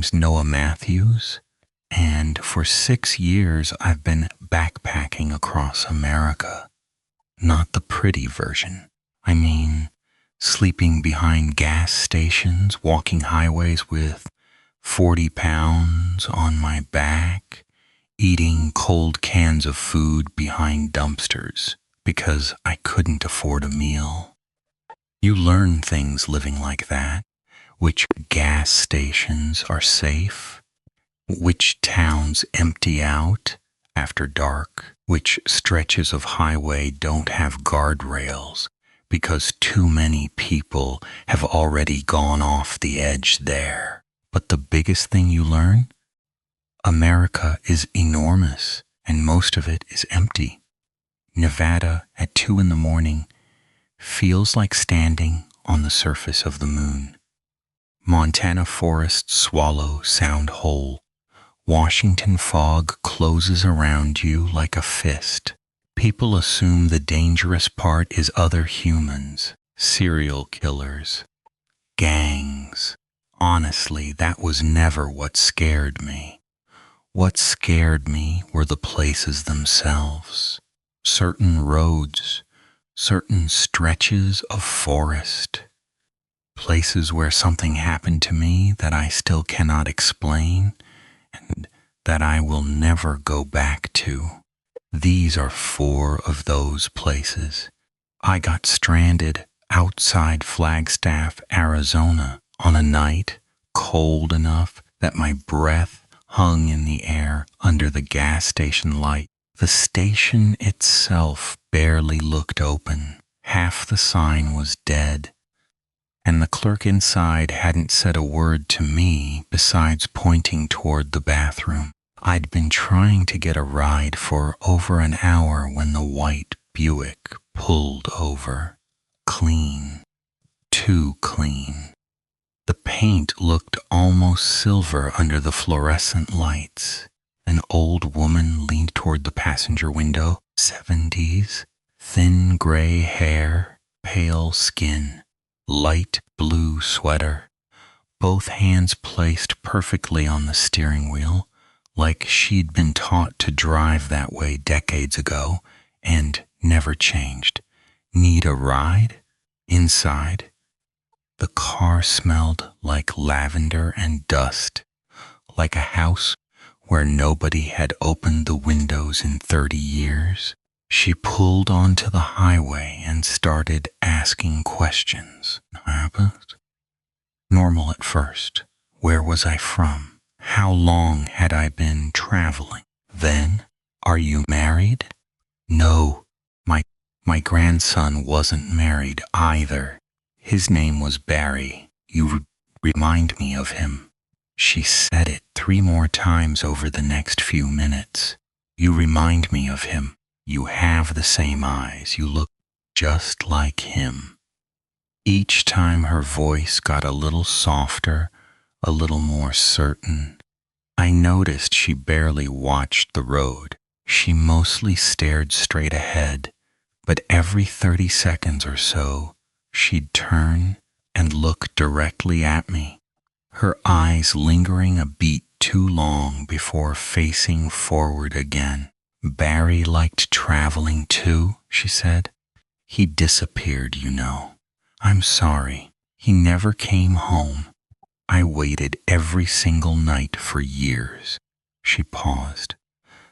name's Noah Matthews, and for 6 years I've been backpacking across America. Not the pretty version. I mean, sleeping behind gas stations, walking highways with 40 pounds on my back, eating cold cans of food behind dumpsters because I couldn't afford a meal. You learn things living like that. Which gas stations are safe, which towns empty out after dark, which stretches of highway don't have guardrails because too many people have already gone off the edge there. But the biggest thing you learn? America is enormous and most of it is empty. Nevada at 2 in the morning feels like standing on the surface of the moon. Montana forests swallow sound whole. Washington fog closes around you like a fist. People assume the dangerous part is other humans, serial killers, gangs. Honestly, that was never what scared me. What scared me were the places themselves. Certain roads, certain stretches of forest. Places where something happened to me that I still cannot explain and that I will never go back to. These are 4 of those places. I got stranded outside Flagstaff, Arizona on a night cold enough that my breath hung in the air under the gas station light. The station itself barely looked open. Half the sign was dead. And the clerk inside hadn't said a word to me besides pointing toward the bathroom. I'd been trying to get a ride for over an hour when the white Buick pulled over. Clean. Too clean. The paint looked almost silver under the fluorescent lights. An old woman leaned toward the passenger window, 70s, thin gray hair, pale skin. Light blue sweater, both hands placed perfectly on the steering wheel, like she'd been taught to drive that way decades ago and never changed. Need a ride? Inside. The car smelled like lavender and dust, like a house where nobody had opened the windows in 30 years. She pulled onto the highway and started asking questions. Happened? Normal at first. Where was I from? How long had I been traveling? Then, are you married? No, my grandson wasn't married either. His name was Barry. You remind me of him. She said it 3 more times over the next few minutes. You remind me of him. You have the same eyes. You look just like him. Each time her voice got a little softer, a little more certain. I noticed she barely watched the road. She mostly stared straight ahead, but every 30 seconds or so, she'd turn and look directly at me, her eyes lingering a beat too long before facing forward again. Barry liked traveling too, she said. He disappeared, you know. I'm sorry. He never came home. I waited every single night for years. She paused.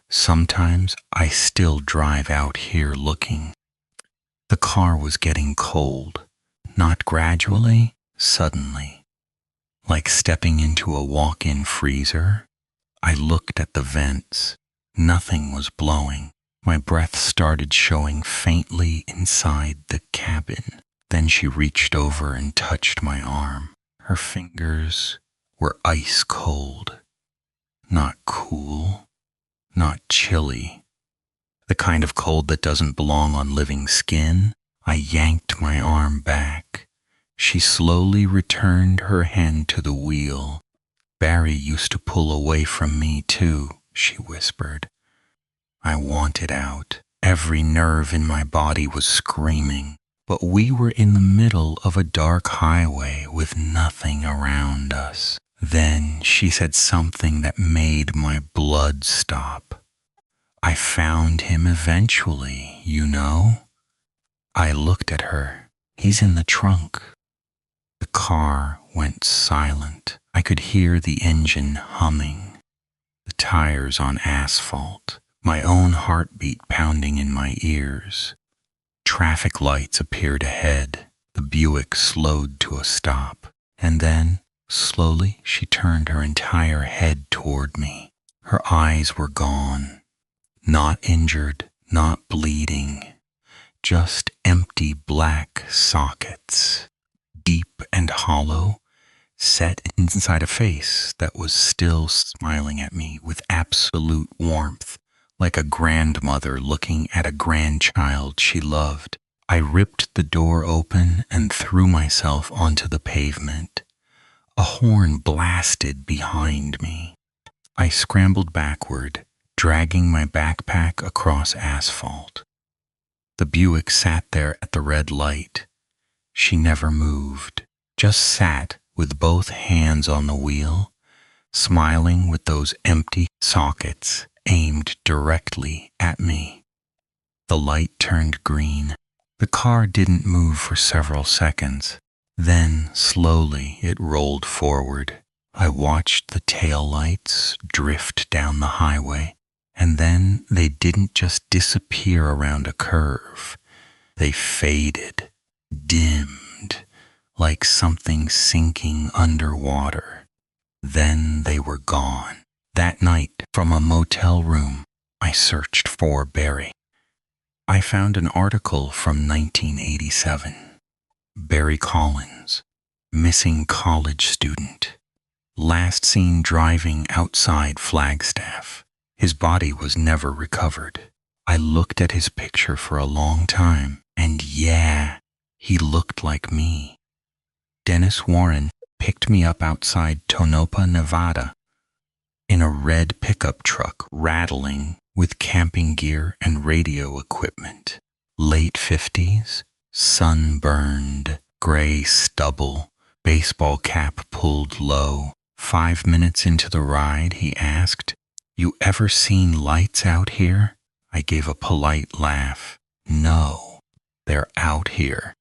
Sometimes I still drive out here looking. The car was getting cold. Not gradually, suddenly. Like stepping into a walk-in freezer. I looked at the vents. Nothing was blowing. My breath started showing faintly inside the cabin. Then she reached over and touched my arm. Her fingers were ice cold. Not cool. Not chilly. The kind of cold that doesn't belong on living skin. I yanked my arm back. She slowly returned her hand to the wheel. Barry used to pull away from me too, she whispered. I wanted out. Every nerve in my body was screaming. But we were in the middle of a dark highway with nothing around us. Then she said something that made my blood stop. I found him eventually, you know? I looked at her. He's in the trunk. The car went silent. I could hear the engine humming, the tires on asphalt, my own heartbeat pounding in my ears. Traffic lights appeared ahead. The Buick slowed to a stop, and then, slowly, she turned her entire head toward me. Her eyes were gone. Not injured, not bleeding, just empty black sockets, deep and hollow, set inside a face that was still smiling at me with absolute warmth, like a grandmother looking at a grandchild she loved. I ripped the door open and threw myself onto the pavement. A horn blasted behind me. I scrambled backward, dragging my backpack across asphalt. The Buick sat there at the red light. She never moved, just sat with both hands on the wheel, smiling with those empty sockets aimed directly at me. The light turned green. The car didn't move for several seconds. Then, slowly, it rolled forward. I watched the taillights drift down the highway, and then they didn't just disappear around a curve. They faded, dimmed, like something sinking underwater. Then they were gone. That night, from a motel room, I searched for Barry. I found an article from 1987. Barry Collins, missing college student. Last seen driving outside Flagstaff. His body was never recovered. I looked at his picture for a long time, and yeah, he looked like me. Dennis Warren picked me up outside Tonopah, Nevada, in a red pickup truck rattling with camping gear and radio equipment. Late 50s, sunburned, gray stubble, baseball cap pulled low. 5 minutes into the ride, he asked, "You ever seen lights out here?" I gave a polite laugh. "No, they're out here."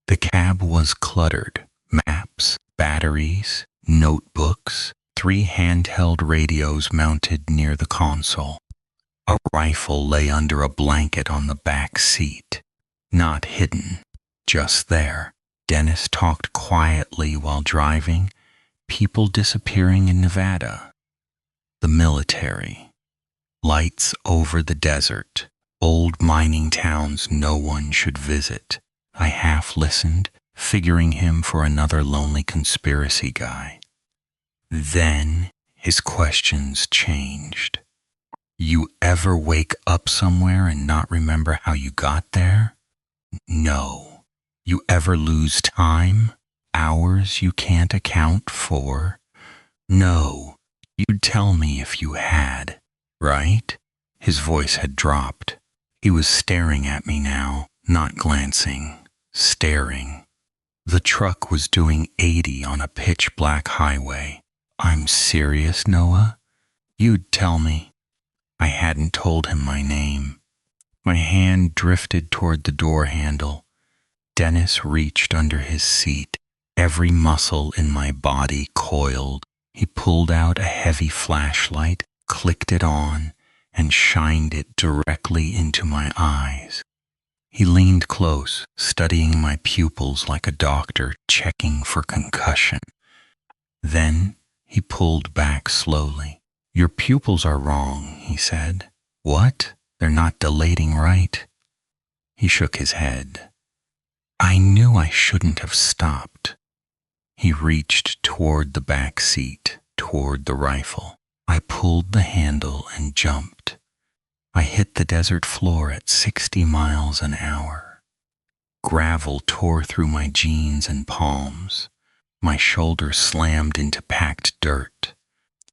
The cab was cluttered. Maps, batteries, notebooks, 3 handheld radios mounted near the console. A rifle lay under a blanket on the back seat. Not hidden, just there. Dennis talked quietly while driving. People disappearing in Nevada. The military. Lights over the desert. Old mining towns no one should visit. I half listened, figuring him for another lonely conspiracy guy. Then his questions changed. "You ever wake up somewhere and not remember how you got there?" "No." "You ever lose time? Hours you can't account for?" "No. You'd tell me if you had, right?" His voice had dropped. He was staring at me now, not glancing, staring. The truck was doing 80 on a pitch-black highway. "I'm serious, Noah? You'd tell me." I hadn't told him my name. My hand drifted toward the door handle. Dennis reached under his seat. Every muscle in my body coiled. He pulled out a heavy flashlight, clicked it on, and shined it directly into my eyes. He leaned close, studying my pupils like a doctor checking for concussion. Then he pulled back slowly. "Your pupils are wrong," he said. "What? They're not dilating right?" He shook his head. I knew I shouldn't have stopped. He reached toward the back seat, toward the rifle. I pulled the handle and jumped. I hit the desert floor at 60 miles an hour. Gravel tore through my jeans and palms. My shoulder slammed into packed dirt.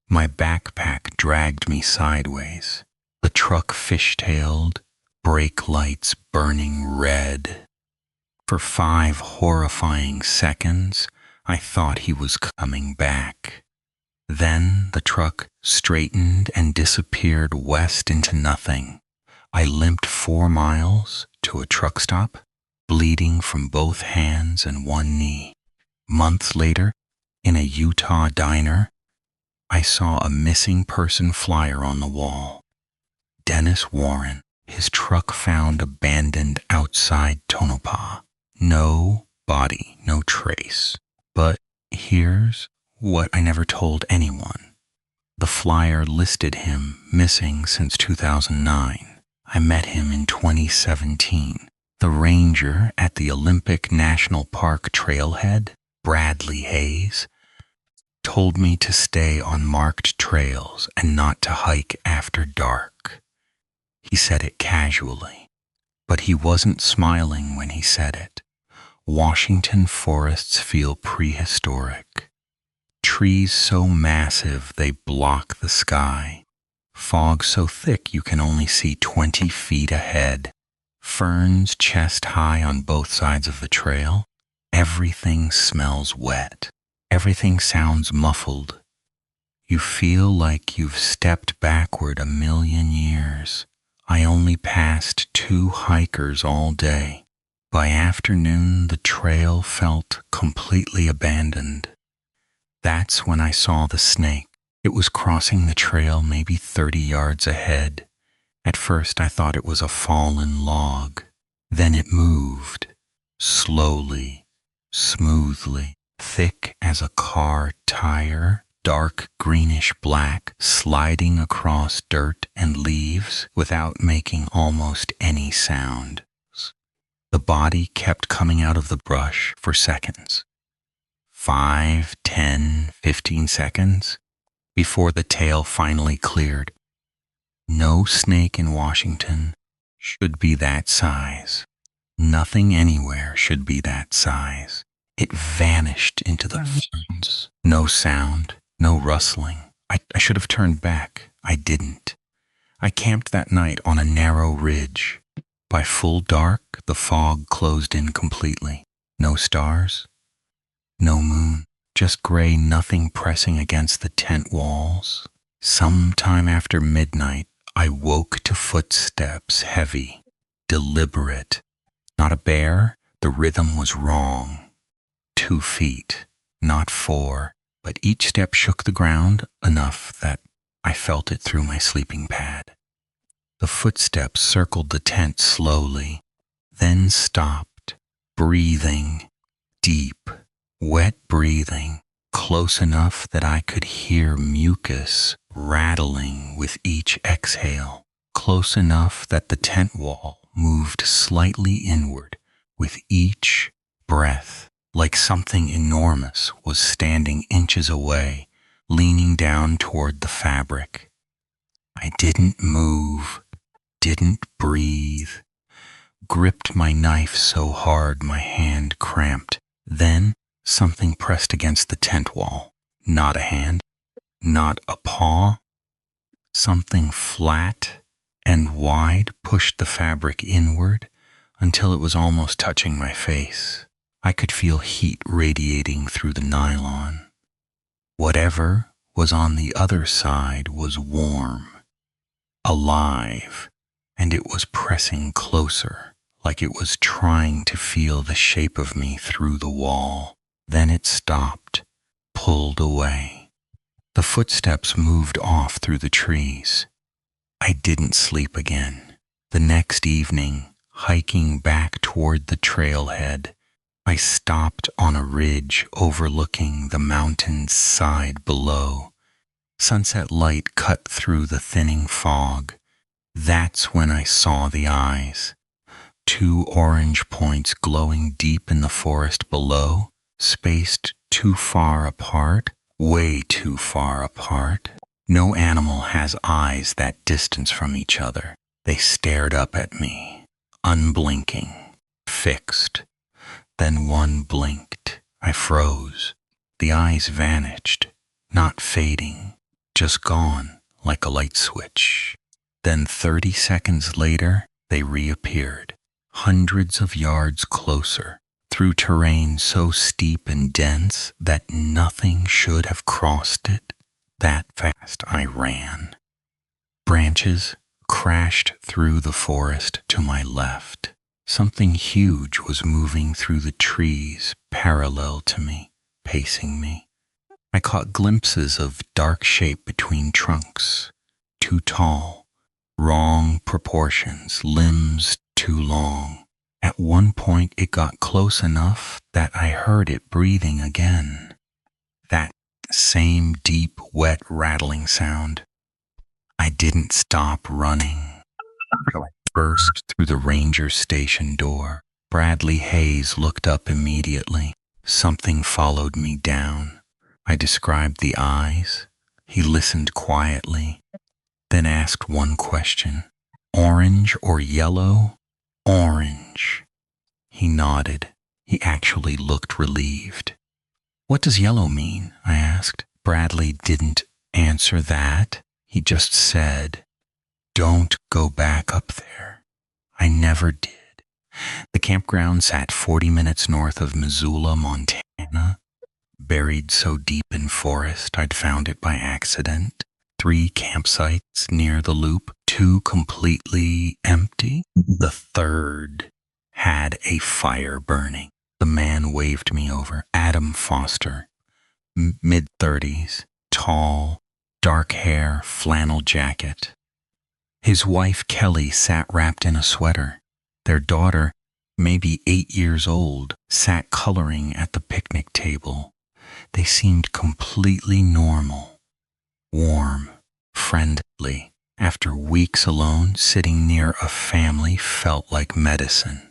My backpack dragged me sideways. The truck fishtailed, brake lights burning red. For 5 horrifying seconds, I thought he was coming back. Then the truck straightened and disappeared west into nothing. I limped 4 miles to a truck stop, bleeding from both hands and one knee. Months later, in a Utah diner, I saw a missing person flyer on the wall. Dennis Warren, his truck found abandoned outside Tonopah. No body, no trace. But here's what I never told anyone. The flyer listed him missing since 2009. I met him in 2017. The ranger at the Olympic National Park trailhead, Bradley Hayes, told me to stay on marked trails and not to hike after dark. He said it casually, but he wasn't smiling when he said it. Washington forests feel prehistoric. Trees so massive they block the sky. Fog so thick you can only see 20 feet ahead. Ferns chest high on both sides of the trail. Everything smells wet. Everything sounds muffled. You feel like you've stepped backward 1,000,000 years. I only passed 2 hikers all day. By afternoon, the trail felt completely abandoned. That's when I saw the snake. It was crossing the trail maybe 30 yards ahead. At first, I thought it was a fallen log. Then it moved, slowly, smoothly, thick as a car tire, dark greenish-black, sliding across dirt and leaves without making almost any sound. The body kept coming out of the brush for seconds. 5, 10, 15 seconds before the tail finally cleared. No snake in Washington should be that size. Nothing anywhere should be that size. It vanished into the ferns. No sound, no rustling. I should have turned back. I didn't. I camped that night on a narrow ridge. By full dark, the fog closed in completely. No stars, no moon, just gray nothing pressing against the tent walls. Sometime after midnight, I woke to footsteps heavy, deliberate. Not a bear, the rhythm was wrong. 2 feet, not 4, but each step shook the ground enough that I felt it through my sleeping pad. The footsteps circled the tent slowly, then stopped, breathing, deep, wet breathing, close enough that I could hear mucus rattling with each exhale, close enough that the tent wall moved slightly inward with each breath, like something enormous was standing inches away, leaning down toward the fabric. I didn't move, didn't breathe, gripped my knife so hard my hand cramped. Then something pressed against the tent wall. Not a hand, not a paw. Something flat and wide pushed the fabric inward until it was almost touching my face. I could feel heat radiating through the nylon. Whatever was on the other side was warm, alive, and it was pressing closer, like it was trying to feel the shape of me through the wall. Then it stopped, pulled away. The footsteps moved off through the trees. I didn't sleep again. The next evening, hiking back toward the trailhead, I stopped on a ridge overlooking the mountain's side below. Sunset light cut through the thinning fog. That's when I saw the eyes. 2 orange points glowing deep in the forest below, spaced too far apart, way too far apart. No animal has eyes that distance from each other. They stared up at me, unblinking, fixed. Then one blinked. I froze. The eyes vanished, not fading, just gone like a light switch. Then 30 seconds later, they reappeared, hundreds of yards closer, through terrain so steep and dense that nothing should have crossed it. That fast I ran. Branches crashed through the forest to my left. Something huge was moving through the trees parallel to me, pacing me. I caught glimpses of dark shape between trunks, too tall, wrong proportions, limbs too long. At one point it got close enough that I heard it breathing again. That same deep, wet, rattling sound. I didn't stop running. I burst through the ranger station door. Bradley Hayes looked up immediately. Something followed me down. I described the eyes. He listened quietly, then asked one question. Orange or yellow? Orange. He nodded. He actually looked relieved. What does yellow mean? I asked. Bradley didn't answer that. He just said, don't go back up there. I never did. The campground sat 40 minutes north of Missoula, Montana. Buried so deep in forest I'd found it by accident. 3 campsites near the loop, 2 completely empty. The third had a fire burning. The man waved me over. Adam Foster, mid-30s, tall, dark hair, flannel jacket. His wife Kelly sat wrapped in a sweater. Their daughter, maybe 8 years old, sat coloring at the picnic table. They seemed completely normal, warm, friendly. After weeks alone, sitting near a family felt like medicine.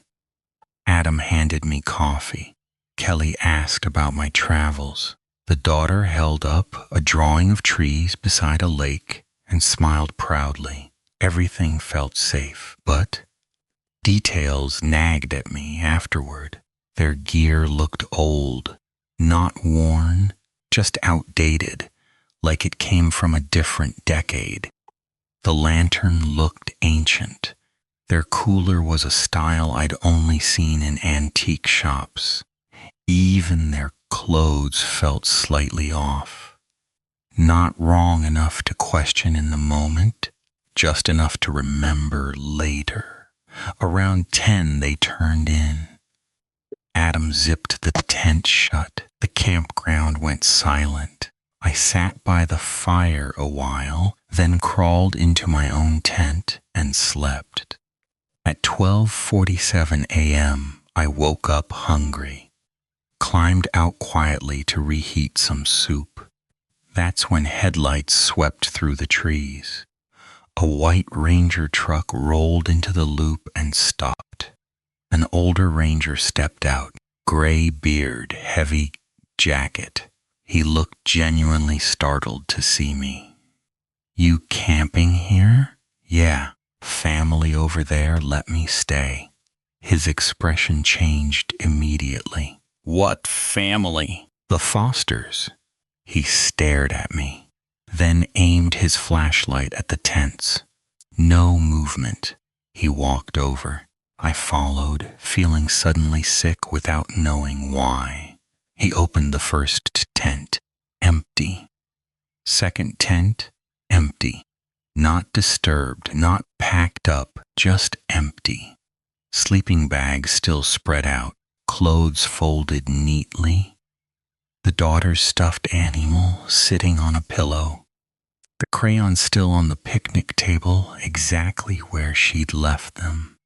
Adam handed me coffee. Kelly asked about my travels. The daughter held up a drawing of trees beside a lake and smiled proudly. Everything felt safe, but details nagged at me afterward. Their gear looked old, not worn, just outdated, like it came from a different decade. The lantern looked ancient. Their cooler was a style I'd only seen in antique shops. Even their clothes felt slightly off. Not wrong enough to question in the moment, just enough to remember later. Around 10, they turned in. Adam zipped the tent shut. The campground went silent. I sat by the fire a while, then crawled into my own tent and slept. At 12:47 a.m., I woke up hungry, climbed out quietly to reheat some soup. That's when headlights swept through the trees. A white ranger truck rolled into the loop and stopped. An older ranger stepped out, gray beard, heavy jacket. He looked genuinely startled to see me. You camping here? Yeah, family over there let me stay. His expression changed immediately. What family? The Fosters. He stared at me, then aimed his flashlight at the tents. No movement. He walked over. I followed, feeling suddenly sick without knowing why. He opened the first tent. Empty. Second tent. Empty. Not disturbed, not packed up, just empty. Sleeping bags still spread out, clothes folded neatly. The daughter's stuffed animal sitting on a pillow. The crayons still on the picnic table, exactly where she'd left them.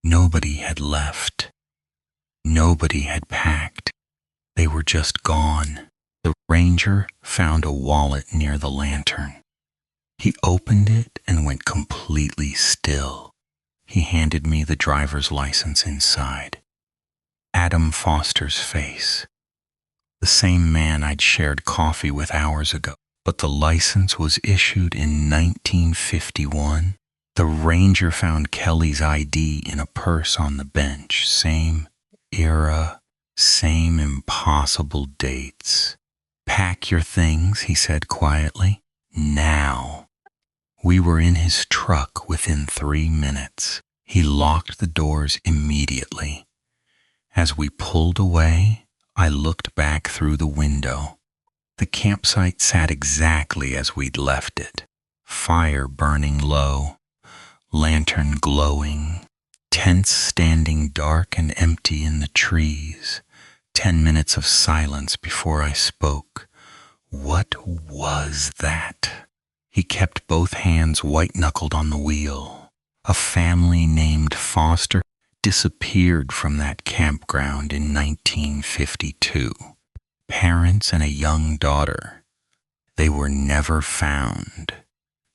Nobody had left. Nobody had packed. They were just gone. The ranger found a wallet near the lantern. He opened it and went completely still. He handed me the driver's license inside. Adam Foster's face. The same man I'd shared coffee with hours ago, but the license was issued in 1951. The ranger found Kelly's ID in a purse on the bench. Same era, same impossible dates. Pack your things, he said quietly. Now. We were in his truck within 3 minutes. He locked the doors immediately. As we pulled away, I looked back through the window. The campsite sat exactly as we'd left it. Fire burning low, lantern glowing, tents standing dark and empty in the trees. 10 minutes of silence before I spoke. What was that? He kept both hands white-knuckled on the wheel. A family named Foster disappeared from that campground in 1952. Parents and a young daughter. They were never found.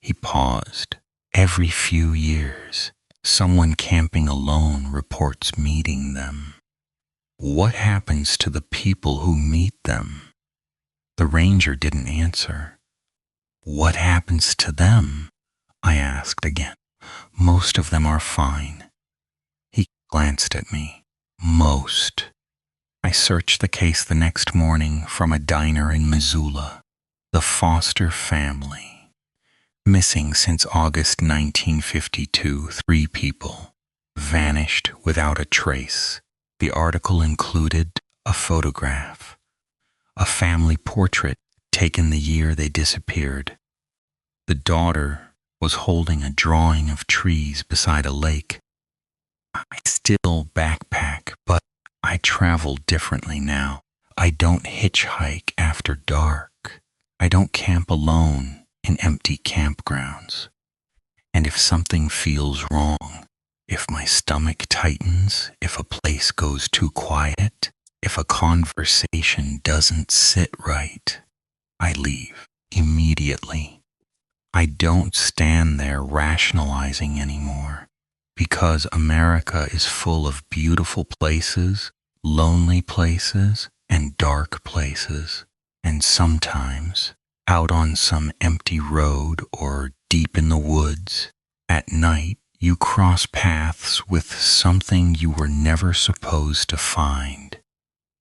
He paused. Every few years, someone camping alone reports meeting them. What happens to the people who meet them? The ranger didn't answer. What happens to them? I asked again. Most of them are fine. He glanced at me. Most. I searched the case the next morning from a diner in Missoula. The Foster family. Missing since August 1952, 3 people. Vanished without a trace. The article included a photograph. A family portrait taken the year they disappeared. The daughter was holding a drawing of trees beside a lake. I still backpack, but I travel differently now. I don't hitchhike after dark. I don't camp alone in empty campgrounds. And if something feels wrong, if my stomach tightens, if a place goes too quiet, if a conversation doesn't sit right, I leave immediately. I don't stand there rationalizing anymore, because America is full of beautiful places, lonely places, and dark places. And sometimes, out on some empty road or deep in the woods, at night, you cross paths with something you were never supposed to find.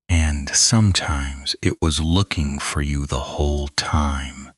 And sometimes it was looking for you the whole time.